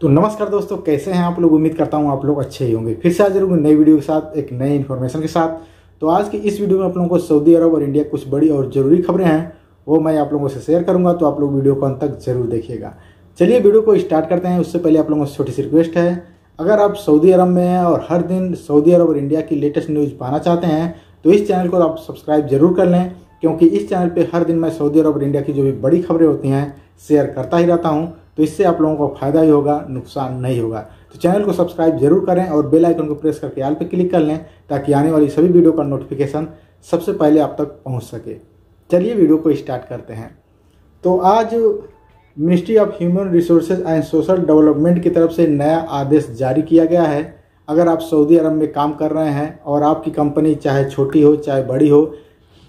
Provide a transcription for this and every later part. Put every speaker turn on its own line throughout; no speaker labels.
तो नमस्कार दोस्तों, कैसे हैं आप लोग। उम्मीद करता हूं आप लोग अच्छे ही होंगे। फिर से हाजिर हूँ नई वीडियो के साथ, एक नई इन्फॉर्मेशन के साथ। तो आज की इस वीडियो में आप लोगों को सऊदी अरब और इंडिया कुछ बड़ी और ज़रूरी खबरें हैं, वो मैं आप लोगों से शेयर करूंगा। तो आप लोग वीडियो को अंत तक जरूर देखिएगा। चलिए वीडियो को स्टार्ट करते हैं। उससे पहले आप लोगों से छोटी सी रिक्वेस्ट है, अगर आप सऊदी अरब में हैं और हर दिन सऊदी अरब और इंडिया की लेटेस्ट न्यूज़ पाना चाहते हैं तो इस चैनल को आप सब्सक्राइब जरूर कर लें, क्योंकि इस चैनल पे हर दिन मैं सऊदी अरब और इंडिया की जो भी बड़ी खबरें होती हैं शेयर करता ही रहता हूं। तो इससे आप लोगों को फायदा ही होगा, नुकसान नहीं होगा। तो चैनल को सब्सक्राइब जरूर करें और बेल आइकन को प्रेस करके ऑल पे क्लिक कर लें, ताकि आने वाली सभी वीडियो का नोटिफिकेशन सबसे पहले आप तक पहुंच सके। चलिए वीडियो को स्टार्ट करते हैं। तो आज ministry of human resources and social development की तरफ से नया आदेश जारी किया गया है। अगर आप सऊदी अरब में काम कर रहे हैं और आपकी कंपनी चाहे छोटी हो चाहे बड़ी हो,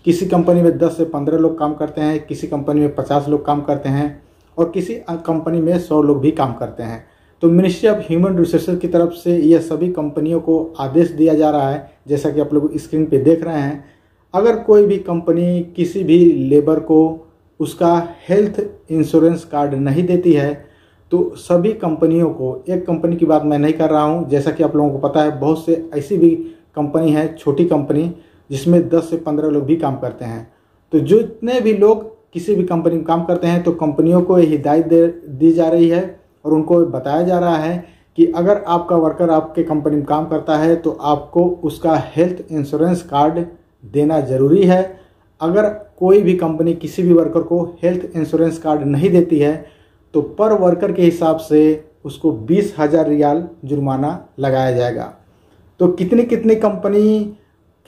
किसी कंपनी में 10 से 15 लोग काम करते हैं, किसी कंपनी में 50 लोग काम करते हैं और किसी कंपनी में 100 लोग भी काम करते हैं, तो मिनिस्ट्री ऑफ ह्यूमन रिसोर्सेज की तरफ से यह सभी कंपनियों को आदेश दिया जा रहा है। जैसा कि आप लोग स्क्रीन पे देख रहे हैं, अगर कोई भी कंपनी किसी भी लेबर को उसका हेल्थ इंश्योरेंस कार्ड नहीं देती है तो सभी कंपनियों को, एक कंपनी की बात मैं नहीं कर रहा हूं, जैसा कि आप लोगों को पता है बहुत से ऐसी भी कंपनी है, छोटी कंपनी जिसमें 10 से 15 लोग भी काम करते हैं। तो जितने भी लोग किसी भी कंपनी में काम करते हैं तो कंपनियों को हिदायत दी जा रही है और उनको बताया जा रहा है कि अगर आपका वर्कर आपके कंपनी में काम करता है तो आपको उसका हेल्थ इंश्योरेंस कार्ड देना ज़रूरी है। अगर कोई भी कंपनी किसी भी वर्कर को हेल्थ इंश्योरेंस कार्ड नहीं देती है तो पर वर्कर के हिसाब से उसको 20,000 रियाल जुर्माना लगाया जाएगा। तो कितनी कंपनी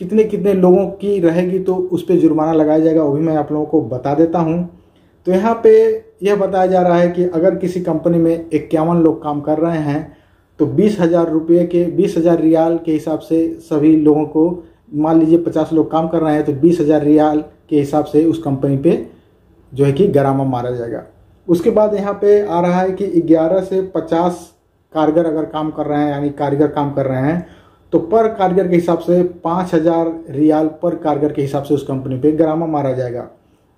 कितने लोगों की रहेगी तो उस पर जुर्माना लगाया जाएगा, वो भी मैं आप लोगों को बता देता हूं। तो यहाँ पे यह बताया जा रहा है कि अगर किसी कंपनी में 51 लोग काम कर रहे हैं तो 20,000 रियाल के हिसाब से सभी लोगों को, मान लीजिए 50 लोग काम कर रहे हैं तो 20,000 रियाल के हिसाब से उस कंपनी पे जो है कि गरामा मारा जाएगा। उसके बाद यहाँ पे आ रहा है कि 11 से 50 कारीगर अगर काम कर रहे हैं, यानी कारीगर काम कर रहे हैं, तो पर कारीगर के हिसाब से 5,000 रियाल पर कारीगर के हिसाब से उस कंपनी पे गरामा मारा जाएगा।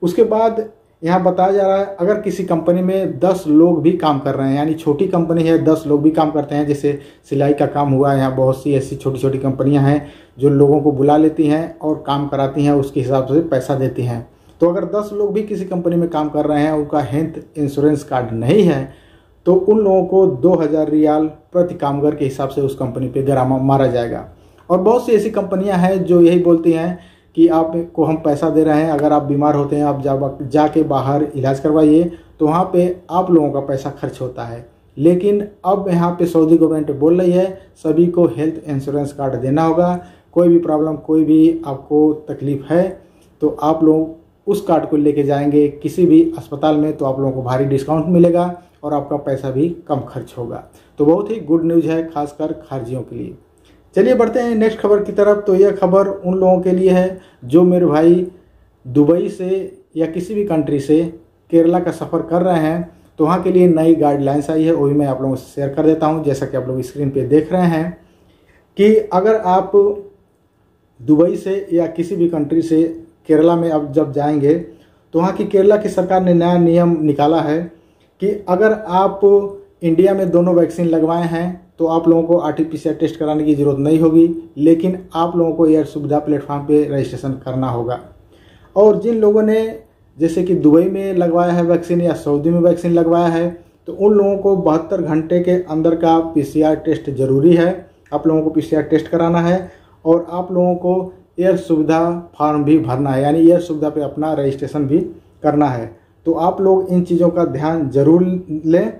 उसके बाद यहाँ बताया जा रहा है, अगर किसी कंपनी में 10 लोग भी काम कर रहे हैं, यानी छोटी कंपनी है 10 लोग भी काम करते हैं, जैसे सिलाई का काम हुआ, यहाँ बहुत सी ऐसी छोटी छोटी कंपनियाँ हैं जो लोगों को बुला लेती हैं और काम कराती हैं, उसके हिसाब से पैसा देती हैं। तो अगर 10 लोग भी किसी कंपनी में काम कर रहे हैं, उनका हेल्थ इंश्योरेंस कार्ड नहीं है, तो उन लोगों को 2,000 रियाल प्रति कामगार के हिसाब से उस कंपनी पे गरामा मारा जाएगा। और बहुत सी ऐसी कंपनियां हैं जो यही बोलती हैं कि आपको हम पैसा दे रहे हैं, अगर आप बीमार होते हैं आप जाके बाहर इलाज करवाइए, तो वहाँ पे आप लोगों का पैसा खर्च होता है। लेकिन अब यहाँ पे सऊदी गवर्नमेंट बोल रही है सभी को हेल्थ इंश्योरेंस कार्ड देना होगा। कोई भी प्रॉब्लम, कोई भी आपको तकलीफ है तो आप लोग उस कार्ड को लेके जाएंगे किसी भी अस्पताल में तो आप लोगों को भारी डिस्काउंट मिलेगा और आपका पैसा भी कम खर्च होगा। तो बहुत ही गुड न्यूज़ है, खासकर खारजियों के लिए। चलिए बढ़ते हैं नेक्स्ट खबर की तरफ। तो यह खबर उन लोगों के लिए है जो मेरे भाई दुबई से या किसी भी कंट्री से केरला का सफ़र कर रहे हैं, तो वहाँ के लिए नई गाइडलाइंस आई है, वो भी मैं आप लोगों से शेयर कर देता हूँ। जैसा कि आप लोग स्क्रीन पर देख रहे हैं कि अगर आप दुबई से या किसी भी कंट्री से केरला में अब जब जाएंगे तो वहाँ की केरला की सरकार ने नया नियम निकाला है कि अगर आप इंडिया में दोनों वैक्सीन लगवाए हैं तो आप लोगों को RT-PCR टेस्ट कराने की ज़रूरत नहीं होगी, लेकिन आप लोगों को एयर सुविधा प्लेटफॉर्म पे रजिस्ट्रेशन करना होगा। और जिन लोगों ने जैसे कि दुबई में लगवाया है वैक्सीन या सऊदी में वैक्सीन लगवाया है, तो उन लोगों को 72 घंटे के अंदर का PCR टेस्ट ज़रूरी है। आप लोगों को PCR टेस्ट कराना है और आप लोगों को एयर सुविधा फॉर्म भी भरना है, यानी एयर सुविधा पे अपना रजिस्ट्रेशन भी करना है। तो आप लोग इन चीज़ों का ध्यान जरूर लें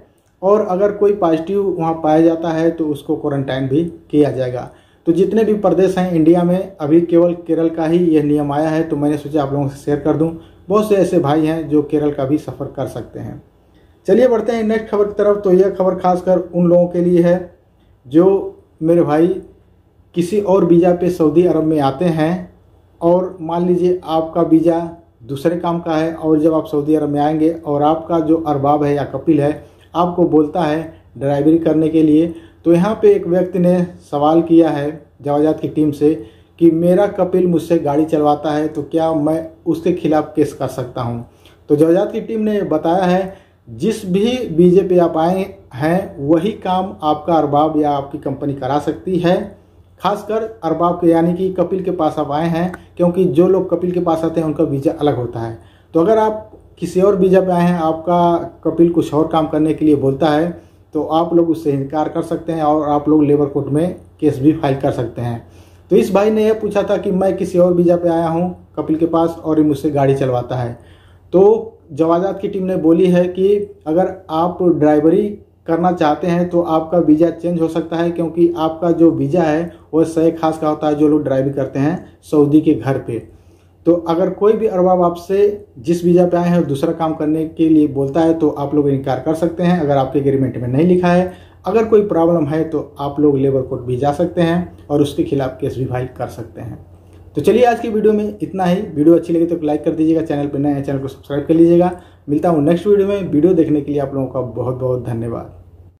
और अगर कोई पॉजिटिव वहाँ पाया जाता है तो उसको क्वारंटाइन भी किया जाएगा। तो जितने भी प्रदेश हैं इंडिया में, अभी केवल केरल का ही यह नियम आया है, तो मैंने सोचा आप लोगों से शेयर कर दूं। बहुत से ऐसे भाई हैं जो केरल का भी सफ़र कर सकते हैं। चलिए बढ़ते हैं नेक्स्ट खबर की तरफ। तो यह खबर खासकर उन लोगों के लिए है जो मेरे भाई किसी और वीज़ा पे सऊदी अरब में आते हैं और मान लीजिए आपका वीज़ा दूसरे काम का है और जब आप सऊदी अरब में आएंगे और आपका जो अरबाब है या कपिल है आपको बोलता है ड्राइवरी करने के लिए, तो यहाँ पे एक व्यक्ति ने सवाल किया है जवाजात की टीम से कि मेरा कपिल मुझसे गाड़ी चलवाता है तो क्या मैं उसके खिलाफ केस कर सकता हूँ। तो जवाजात की टीम ने बताया है जिस भी वीज़े पे आप हैं वही काम आपका अरबाब या आपकी कंपनी करा सकती है। खासकर अरबाब के यानी कि कपिल के पास आप आए हैं, क्योंकि जो लोग कपिल के पास आते हैं उनका वीज़ा अलग होता है। तो अगर आप किसी और वीज़ा पे आए हैं, आपका कपिल कुछ और काम करने के लिए बोलता है, तो आप लोग उससे इनकार कर सकते हैं और आप लोग लेबर कोर्ट में केस भी फाइल कर सकते हैं। तो इस भाई ने यह पूछा था कि मैं किसी और वीज़ा पे आया हूँ कपिल के पास और ये मुझसे गाड़ी चलवाता है। तो जवाजात की टीम ने बोली है कि अगर आप ड्राइवरी करना चाहते हैं तो आपका वीज़ा चेंज हो सकता है, क्योंकि आपका जो वीज़ा है वो शेख खास का होता है जो लोग ड्राइवरी करते हैं सऊदी के घर पे। तो अगर कोई भी अरबाब आपसे जिस वीज़ा पे आए हैं दूसरा काम करने के लिए बोलता है तो आप लोग इनकार कर सकते हैं, अगर आपके एग्रीमेंट में नहीं लिखा है। अगर कोई प्रॉब्लम है तो आप लोग लेबर कोर्ट भी जा सकते हैं और उसके खिलाफ केस भी फाइल कर सकते हैं। तो चलिए आज की वीडियो में इतना ही। वीडियो अच्छी लगी तो लाइक कर दीजिएगा, चैनल पर नए हैं चैनल को सब्सक्राइब कर लीजिएगा। मिलता हूँ नेक्स्ट वीडियो में। वीडियो देखने के लिए आप लोगों का बहुत बहुत धन्यवाद।